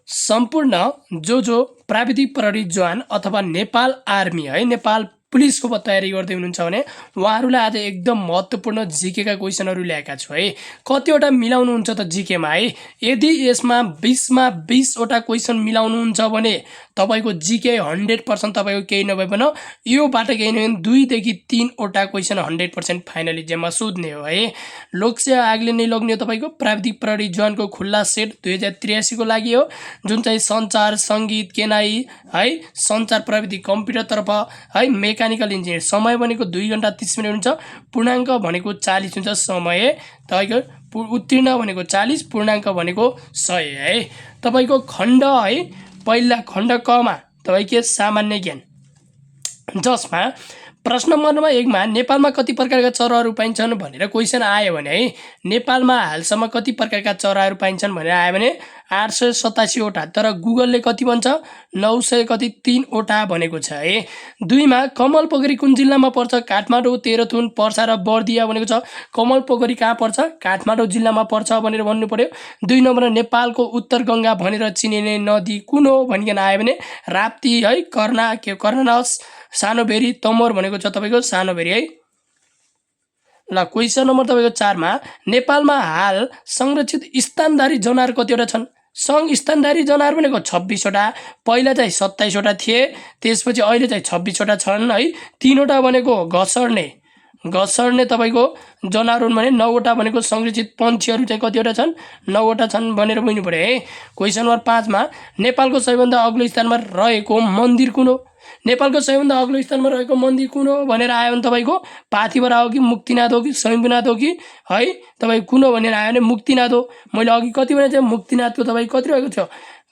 सम्पूर्ण जो प्राविधिक प्रहरी जवान अथवा नेपाल आर्मी है नेपाल पुलिसको तयारी गर्दै हुनुहुन्छ भने उहाँहरूलाई आज एकदम महत्त्वपूर्ण जीकेका क्वेसनहरू ल्याएका छु है। कतिवटा मिलाउनुहुन्छ त जीकेमा है। यदि यसमा 20मा 20वटा क्वेसन मिलाउनुहुन्छ भने तपाईको जीके 100% तपाईको केही नभए पनि योबाट केही नभए 2 देखि 3वटा क्वेसन 100% फाइनली जेमा सोध्ने हो है। लोकसेवा आयोगले नै लग्ने तपाईको प्राविधिक प्रहरी जवानको खुल्ला सेट 2083 को लागि हो, जुन चाहिँ सञ्चार संगीत केनाई है, सञ्चार प्रविधि कम्प्युटरतर्फ है, मेकानिकल इन्जिनियर। समय भनेको 2 घण्टा 30 मिनेट हुन्छ, पूर्णाङ्क भनेको 40 हुन्छ। समय तपाईको उत्तीर्ण भनेको 40, पूर्णाङ्क भनेको 100 है। तपाईको खण्ड है, पहिला खण्ड कमा तपाईको सामान्य ज्ञान, जसमा प्रश्न नम्बर 1 मा नेपालमा कति प्रकारका चराहरू पाइन्छन् भनेर क्वेसन आयो भने है, नेपालमा हालसम्म कति प्रकारका चराहरू पाइन्छन् भनेर आयो भने 887 वटा, तर गुगलले कति भन्छ 900 कति 3 वटा भनेको छ है। 2 मा कमल पोखरी कुन जिल्लामा पर्छ? काठमाडौँ, तेह्रथुम, पर्सा र बर्दिया भनेको छ। कमल पोखरी कहाँ पर्छ? काठमाडौँ जिल्लामा पर्छ भनेर भन्नु पर्यो। 2 नम्बर नेपालको उत्तर गंगा भनेर चिनिने नदी कुन हो भनिकन आयो भने राप्ती है, कर्णानस, सानोभेरी, तमोर भनेको छ तपाईको सानोभेरी है। ल क्वेसन नम्बर तपाईको 4 मा नेपालमा हाल संरक्षित स्थानधारी जनावर कतिवटा छन्? स्तनधारी जनावर भनेको 26 वटा, पहिला चाहिँ 27 वटा थिए, त्यसपछि अहिले चाहिँ 26 वटा छन् है। 3 वटा भनेको घसर्ने तपाईको जनावर भने 9 वटा भनेको संरक्षित पन्छीहरू चाहिँ कतिवटा छन्? 9 वटा छन् भनेर बुझ्नु पर्यो है। क्वेसन नम्बर 5 मा नेपालको सबैभन्दा अग्लो स्थानमा रहेको मन्दिर कुन हो? नेपालको सबैभन्दा अग्लो स्थानमा रहेको मन्दिर कुन हो भनेर आयो भने तपाईको पाथिभरा हो कि मुक्तिनाथ हो कि शम्भुनाथ हो कि है, तपाई कुन हो भनेर आयो भने मुक्तिनाथ हो। मैले अघि कति भने चाहिँ मुक्तिनाथको तपाई कति रहेको थियो?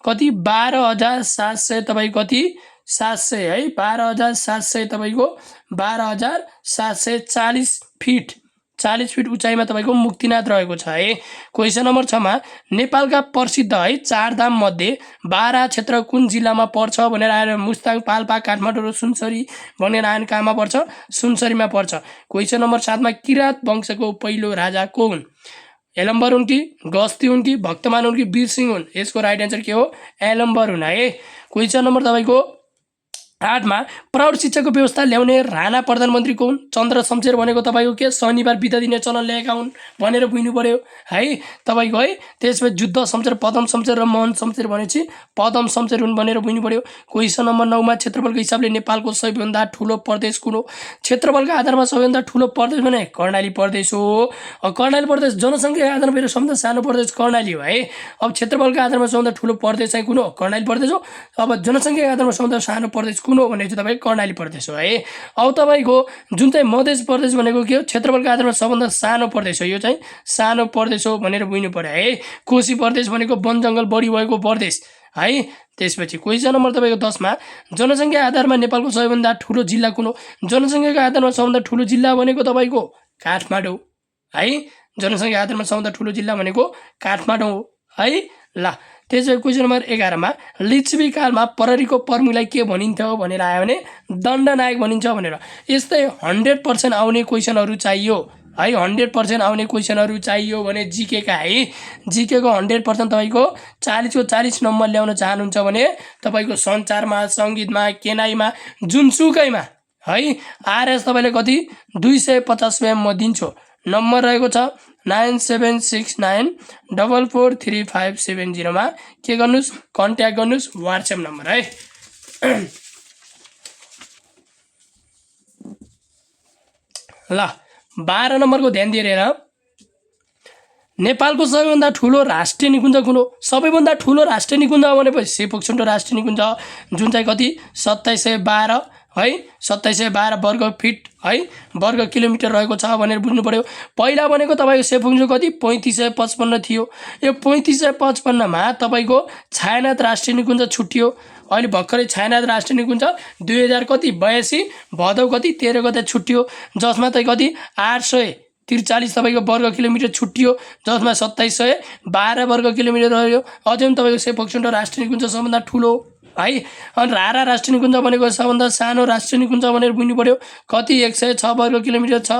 कति 12700 तपाई कति 700 है, 12700 तपाईको 12740 फिट, 40 फिट उचाइमा तपाईको मुक्तिनाथ रहेको छ है। क्वेसन नम्बर 6 मा नेपालका प्रसिद्ध है 4 धाम मध्ये बारा क्षेत्र कुन जिल्लामा पर्छ भनेर आएर मुस्ताङ, पाल्पा, काठमाडौँ र सुनसरी भनेर आएर कहाँमा पर्छ? सुनसरीमा पर्छ। क्वेसन नम्बर 7 मा किरात वंशको पहिलो राजा को हुन्? एलम्बर हुन् कि गस्ती हुन् कि भक्तमान हुन् कि वीरसिंह हुन्? यसको राइट आन्सर के हो? एलम्बर हुन् है। क्वेसन नम्बर तपाईको 8 मा प्रौढ शिक्षाको व्यवस्था ल्याउने राणा प्रधानमन्त्री को हुन्? चन्द्र शमशेर भनेको तपाईको के शनिबार बिदा दिने चलन ल्याएका हुन् भनेर बुझ्नु पर्यो है तपाईको है। त्यसपछि जुद्ध शमशेर, पदम शमशेर र मोहन शमशेर भनेपछि पदम शमशेर हुन् भनेर बुझ्नु पर्यो। क्वेसन नम्बर 9 मा क्षेत्रफलको हिसाबले नेपालको सबैभन्दा ठुलो प्रदेश कुन हो? क्षेत्रफलको आधारमा सबैभन्दा ठुलो प्रदेश भने कर्णाली प्रदेश हो। कर्णाली प्रदेश जनसङ्ख्याको आधारमा फेरि सबभन्दा सानो प्रदेश कर्णाली हो है। अब क्षेत्रफलको आधारमा सबभन्दा ठुलो प्रदेश चाहिँ कुन हो? कर्णाली प्रदेश हो। अब जनसङ्ख्याको आधारमा सबभन्दा सानो प्रदेश कुन हो भने चाहिँ तपाईको कर्णाली प्रदेश हो है। अब तपाईको जुन चाहिँ मध्य प्रदेश भनेको के हो? क्षेत्रफलको आधारमा सबभन्दा सानो प्रदेश हो, यो चाहिँ सानो प्रदेश हो भनेर बुझ्नु पर्यो है। कोशी प्रदेश भनेको वन जङ्गल बढी भएको प्रदेश है। त्यसपछि क्वेसन नम्बर तपाईको 10 मा जनसङ्ख्या आधारमा नेपालको सबैभन्दा ठुलो जिल्ला कुन हो? जनसङ्ख्याको आधारमा सबभन्दा ठुलो जिल्ला भनेको तपाईको काठमाडौँ है। जनसङ्ख्या आधारमा सबभन्दा ठुलो जिल्ला भनेको काठमाडौँ हो है। ल त्यसै क्वेसन नम्बर 11 मा लिच्छवी कालमा प्रहरीको प्रमुखलाई के भनिन्थ्यो भनेर आयो भने दण्डनायक भनिन्छ भनेर। यस्तै 100% आउने क्वेसनहरू चाहियो है, 100% आउने क्वेसनहरू चाहियो भने जीके का है। जीके को 100% तपाईको 40 को 40 नम्बर ल्याउन चाहनुहुन्छ भने तपाईको सञ्चारमा, संगीतमा, केनाईमा, जुनसुकैमा है आरएस तपाईले कति 250 म दिन्छु। नम्बर रहेको छ 9769443570 मा के गर्नुस्? कन्ट्याक्ट गर्नुस्, व्हाट्सएप नम्बर है। ल 12 नम्बरको ध्यान दिएर हेर। नेपालको सबैभन्दा ठुलो राष्ट्रिय निकुञ्ज कुन हो? सबैभन्दा ठुलो राष्ट्रिय निकुञ्ज भनेपछि सेपुक्सुन्डो राष्ट्रिय निकुञ्ज जुन चाहिँ कति 2712 है, 2712 वर्ग फिट है, वर्ग किलोमिटर रहेको छ भनेर बुझ्नु पर्यो। पहिला भनेको तपाईको सेपुक्सुन्डो कति 3555 थियो। यो 3555 मा तपाईको छायानाथ राष्ट्रिय निकुञ्ज छुट्टियो। अहिले भर्खरै छायानाथ राष्ट्रिय निकुञ्ज 2000 कति 82 भदौ कति 13 गते छुट्टियो, जसमा चाहिँ कति 843 तपाईको वर्ग किलोमिटर छुट्टियो, जसमा 2712 वर्ग किलोमिटर रह्यो। अझै पनि तपाईको सेपुक्सुन्डो राष्ट्रिय निकुञ्ज सबभन्दा ठुलो है। अनि रारा राष्ट्रिय निकुञ्ज भनेको सबभन्दा सानो राष्ट्रिय निकुञ्ज भनेर बुझ्नु पर्यो। कति 106 वर्ग किलोमिटर छ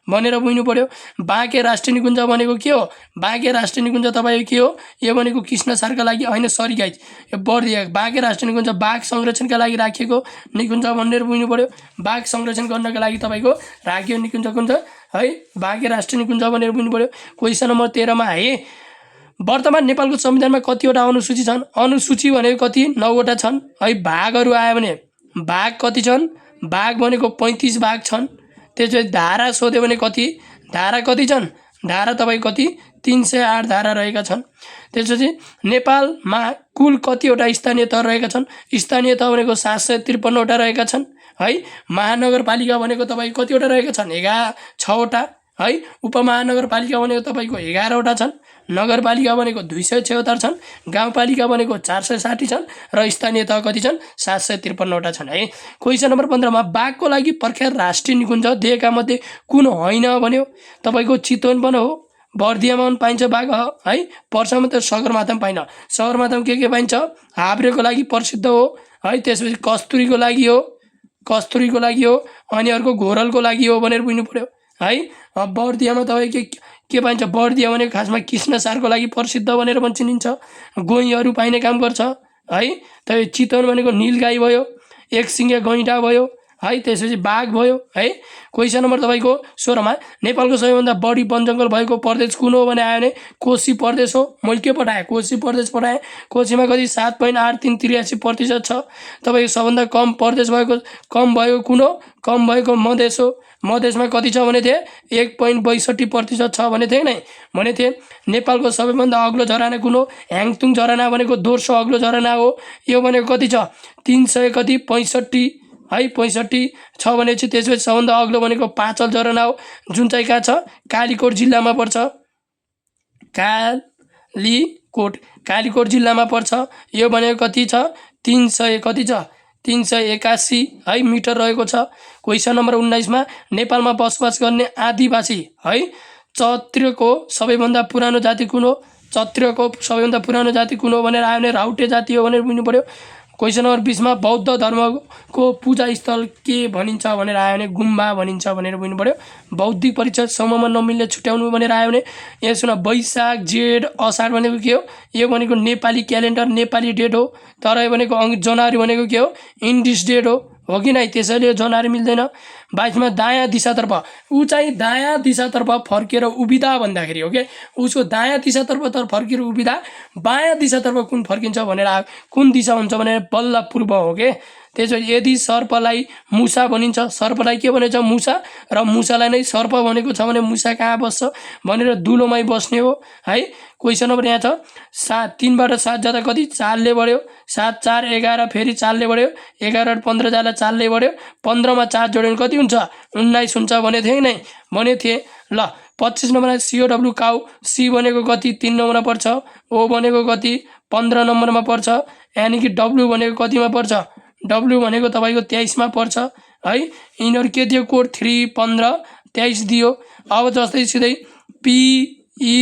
भनेर बुझ्नु पर्यो। बाँके राष्ट्रिय निकुञ्ज भनेको के हो? बाँके राष्ट्रिय निकुञ्ज तपाईँको के हो? यो भनेको कृष्णसारका लागि होइन, सरी गाइज, यो बढिदिएको। बाँके राष्ट्रिय निकुञ्ज बाघ संरक्षणका लागि राखिएको निकुञ्ज भनेर बुझ्नु पर्यो। बाघ संरक्षण गर्नका लागि तपाईँको राखियो निकुञ्ज कुन छ है? बाँके राष्ट्रिय निकुञ्ज भनेर बुझ्नु पर्यो। क्वेसन नम्बर 13 मा है, वर्तमान नेपालको संविधानमा कतिवटा अनुसूची छन्? अनुसूची भनेको कति? 9 वटा छन् है। भागहरू आयो भने भाग कति छन्? भाग भनेको 35 भाग छन्। त्यसपछि धारा सोध्यो भने कति? धारा कति छन्? धारा तपाईँको कति? 308 धारा रहेका छन्। त्यसपछि नेपालमा कुल कतिवटा स्थानीय तह रहेका छन्? स्थानीय तह भनेको 753 वटा रहेका छन् है। महानगरपालिका भनेको तपाईँको कतिवटा रहेका छन्? 6 वटा है। उपमहानगरपालिका भनेको तपाईँको 11 वटा छन्। नगरपालिका भनेको 276 छन्। गाउँपालिका भनेको 460 छन् र स्थानीय तह कति छन्? 753 वटा छन् है। क्वेसन नम्बर 15 मा बाघको लागि प्रख्यात राष्ट्रिय निकुञ्ज दिएका मध्ये कुन होइन भन्यो? तपाईँको चितवन पनि हो, बर्दियामा पनि पाइन्छ बाघ है। पर्सामा त सगरमाथामा पाइन। सगरमाथामा के पाइन्छ? हाब्रेको लागि प्रसिद्ध हो है। त्यसपछि कस्तुरीको लागि हो, कस्तुरीको लागि हो, अनि अर्को घोरलको लागि हो भनेर बुझ्नु पर्यो है। बर्दियामा तपाईँ के पाइन्छ? बर्दिया भनेको खासमा कृष्णसारको लागि प्रसिद्ध भनेर पनि चिनिन्छ। गोहीहरू पाइने काम गर्छ है। तपाईँ चितवन भनेको नीलगाई भयो, एक सिङ्गे गैँडा भयो है। त्यसपछि बाघ भयो है। क्वेसन नम्बर तपाईँको 16 मा नेपालको सबैभन्दा बढी वन जङ्गल भएको प्रदेश कुन हो भने आयो भने कोशी प्रदेश हो। मैले के पठाएँ? कोशी प्रदेश पठाएँ। कोशीमा कति? 7.8383% छ। तपाईँको सबभन्दा कम प्रदेश भएको भएको कुन हो? कम भएको मधेस हो। मधेसमा कति छ भने थिएँ? 1.62% छ भने थिएँ नै, भने थिएँ। नेपालको सबैभन्दा अग्लो झरना कुन हो? ह्याङतुङ झरना भनेको दोस्रो अग्लो झरना हो। यो भनेको कति छ? 300 कति? 65 है, 65 छ भनेपछि त्यसपछि सबभन्दा अग्लो भनेको पाँचल झरना हो, जुन चाहिँ कहाँ छ? कालीकोट जिल्लामा पर्छ। कालीकोट जिल्लामा पर्छ। यो भनेको कति छ? 300 कति छ? 381 है मिटर रहेको छ। क्वेसन नम्बर 19 मा नेपालमा बसोबास गर्ने आदिवासी है क्षत्रियको सबैभन्दा पुरानो जाति कुन हो? क्षत्रियको सबैभन्दा पुरानो जाति कुन हो भनेर आयो भने राउटे जाति हो भनेर बुझ्नु पर्यो। क्वेसन नम्बर 20 मा बौद्ध धर्मको पूजा स्थल के भनिन्छ भनेर आयो भने गुम्बा भनिन्छ भनेर बुझ्नु पर्यो। बौद्धिक परीक्षा समूहमा नमिल्ने छुट्याउनु भनेर आयो भने यहाँ सुन, वैशाख जेठ असार भनेको के हो? यो भनेको नेपाली क्यालेन्डर, नेपाली डेट हो। तर यो भनेको जनवरी भनेको के हो? इन्डिस डेट हो कि नै? त्यसैले जनवरी मिल्दैन। 22 मा दायाँ दिशातर्फ, ऊ चाहिँ दायाँ दिशातर्फ फर्केर उभिँदा भन्दाखेरि हो के, उसको दायाँ दिशातर्फ फर्केर उभिँदा बायाँ दिशातर्फ कुन फर्किन्छ भनेर कुन दिशा हुन्छ भने बल्ल पूर्व हो के। त्यसपछि यदि सर्पलाई मुसा भनिन्छ, सर्पलाई के भनिन्छ? मुसा, र मुसालाई नै सर्प भनेको छ भने मुसा कहाँ बस्छ भनेर दुलोमै बस्ने हो है। क्वेसन नम्बर यहाँ छ 3 बाट 7 जाँदा कति? 4 ले बढ्यो। 7 4 11 फेरि 4 ले बढ्यो। 11 15 जाँदा 4 ले बढ्यो। 15 मा 4 जोड्यो भने कति हुन्छ? 19 हुन्छ भने थिएँ नै, भने थिएँ। ल 25 नम्बरमा COW काउ, सी भनेको कति? 3 नम्बरमा पर्छ। ओ भनेको कति? 15 नम्बरमा पर्छ। यानि कि डब्लु भनेको कतिमा पर्छ? डब्लु भनेको तपाईँको 23 मा पर्छ है। यिनीहरू के दियो? कोड 3 15 23 दियो। अब जस्तै सिधै PE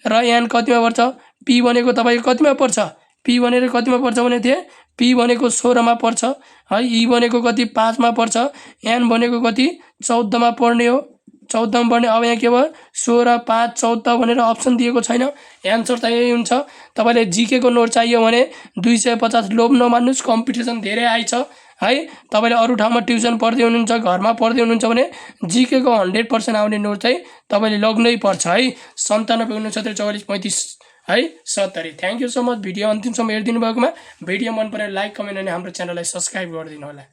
र एन कतिमा पर्छ? पी भनेको तपाईँको कतिमा पर्छ? पी भनेर कतिमा पर्छ भने थिएँ? पी भनेको 16 मा पर्छ है। ई भनेको कति? 5 मा पर्छ। एन भनेको कति? 14 मा पर्ने हो, 14 मा पर्ने। अब यहाँ के भयो? 16 5 14 भनेर अप्सन दिएको छैन। एन्सर त यही हुन्छ। तपाईँले जीके को नोट चाहियो भने 250 लोभ नमान्नुहोस्, कम्पिटिसन धेरै आइछ है। तपाईँले अरू ठाउँमा ट्युसन पढ्दै हुनुहुन्छ, घरमा पढ्दै हुनुहुन्छ भने जीके को 100% आउने नोट चाहिँ तपाईँले लग्नै पर्छ है। 97 69 44 35 है 70। Thank you so much video अन्तिमसम्म हेरिदिनु भएकोमा। भिडियो मन परे लाइक कमेन्ट अनि हाम्रो च्यानललाई सब्स्क्राइब गरिदिनु होला।